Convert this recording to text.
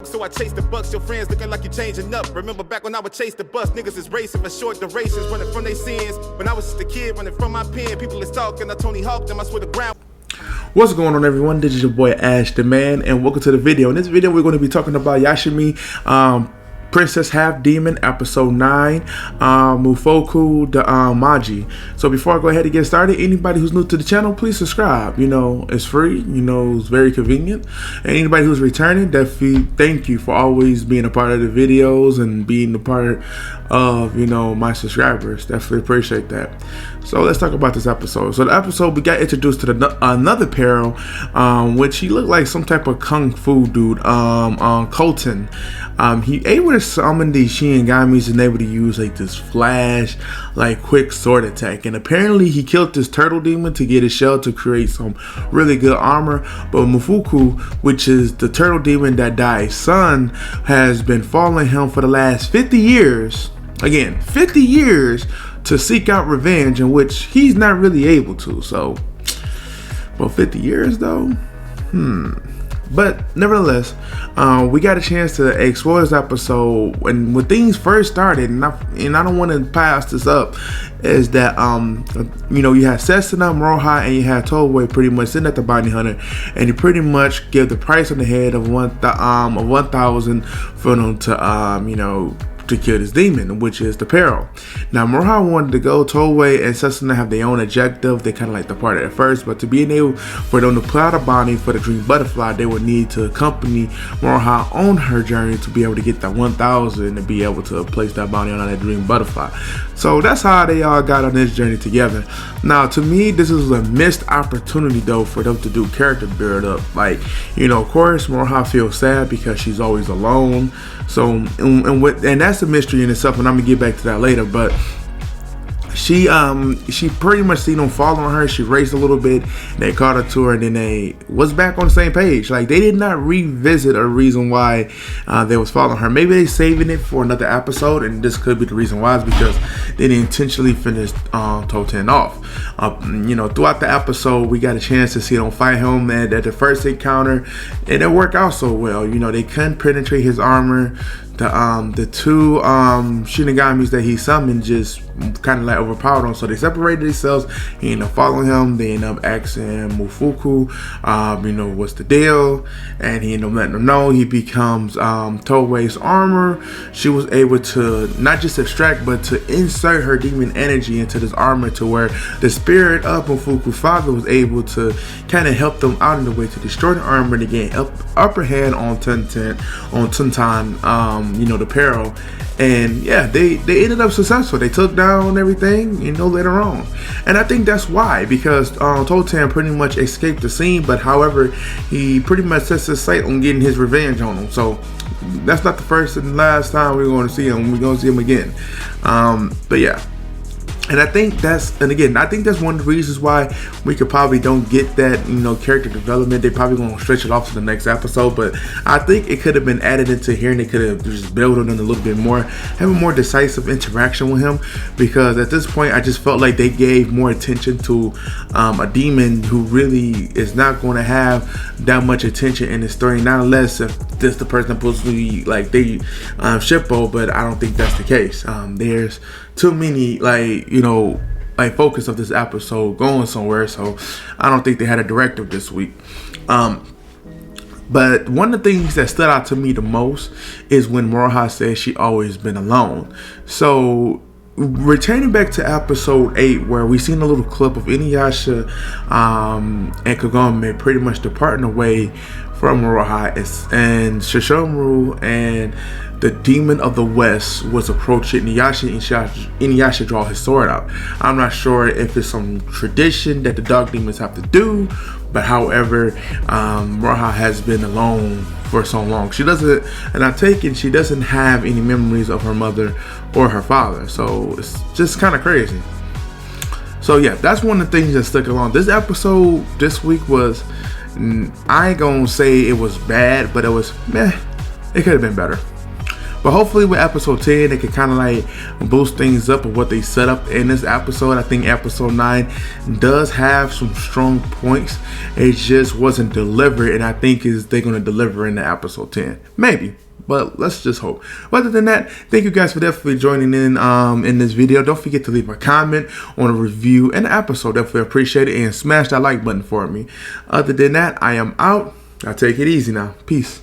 So I chase the bucks, your friends looking like you changing up. Remember back when I would chase the bus, niggas is racing for short durations, running from their sins. When I was just a kid, running from my pen, people is talking, I Tony Hawk them, I swear to ground. What's going on, everyone? This is your boy AshTheMan, and welcome to the video. In this video, we're going to be talking about Yashahime, Princess Half Demon, episode 9, Meifuku the Maji. So before I go ahead and get started, anybody who's new to the channel, please subscribe. You know, it's free, you know, it's very convenient. And anybody who's returning, definitely thank you for always being a part of the videos and being a part of, you know, my subscribers. Definitely appreciate that. So let's talk about this episode. So the episode, we got introduced to another peril, which he looked like some type of kung fu dude, Colton. He able to summon these Shinigamis and able to use like this flash, like quick sword attack. And apparently he killed this turtle demon to get his shell to create some really good armor. But Meifuku, which is the turtle demon that died son, has been following him for the last 50 years. Again, 50 years to seek out revenge, in which he's not really able to. So, well, 50 years though? But nevertheless, we got a chance to explore this episode. And when things first started, and I don't want to pass this up, is that you know, you had Setsuna, Meioj, and you had Toei pretty much sitting at the bounty hunter, and you pretty much give the price on the head of 1,000 for them to you know, to kill this demon, which is the peril. Now Meioj wanted to go. Toei and Setsuna have their own objective. They kind of like departed at first, but to be able for them to put out a bounty for the green butterfly, they would need to accompany Meioj on her journey to be able to get that 1,000 and be able to place that bounty on that green butterfly. So that's how they all got on this journey together. Now to me, this is a missed opportunity though for them to do character build up. Like, you know, of course Meioj feels sad because she's always alone. So and that's a mystery in itself, and I'm gonna get back to that later. But she pretty much seen them following her. She raced a little bit, they caught her to her, and then they was back on the same page. Like, they did not revisit a reason why they was following her. Maybe they saving it for another episode, and this could be the reason why, is because they didn't intentionally finish Toten off. You know, throughout the episode, we got a chance to see them fight him, and at the first encounter, it didn't work out so well. You know, they couldn't penetrate his armor. The two Shinigamis that he summoned just kind of like overpowered him, so they separated themselves. He ended up following him. They ended up asking Meifuku, you know, what's the deal, and he ended up letting them know. He becomes Toei's armor. She was able to not just extract, but to insert her demon energy into this armor, to where the spirit of Meifuku's father was able to kind of help them out in the way to destroy the armor and gain upper hand on Tuntan, you know, the peril. And yeah, they ended up successful. They took down everything, you know, later on. And I think that's why, because Toten pretty much escaped the scene, but however, he pretty much sets his sight on getting his revenge on him. So that's not the first and last time we're going to see him. We're going to see him again. But yeah. And I think that's, and again, I think that's one of the reasons why we could probably don't get that, you know, character development. They probably gonna stretch it off to the next episode, but I think it could have been added into here, and they could have just built on it a little bit more, have a more decisive interaction with him. Because at this point, I just felt like they gave more attention to a demon who really is not going to have that much attention in the story, not unless if this the person supposed to be like they shippo, but I don't think that's the case. There's too many, like, you know, like focus of this episode going somewhere, so I don't think they had a directive this week. But one of the things that stood out to me the most is when Meioj said she always been alone. So returning back to episode 8, where we seen a little clip of Inuyasha and Kagome pretty much departing away from Meioj, and Shishomaru and the demon of the west was approaching Inuyasha draw his sword out. I'm not sure if it's some tradition that the dark demons have to do, but however, Meioj has been alone for so long. She doesn't, and I take it, she doesn't have any memories of her mother or her father. So it's just kind of crazy. So yeah, that's one of the things that stuck along. This episode this week was, I ain't gonna say it was bad, but it was meh. It could have been better. But hopefully with episode 10, they can kind of like boost things up of what they set up in this episode. I think episode 9 does have some strong points. It just wasn't delivered, and I think they're going to deliver in the episode 10. Maybe. But let's just hope. Other than that, thank you guys for definitely joining in this video. Don't forget to leave a comment on a review and the episode. Definitely appreciate it. And smash that like button for me. Other than that, I am out. I'll take it easy now. Peace.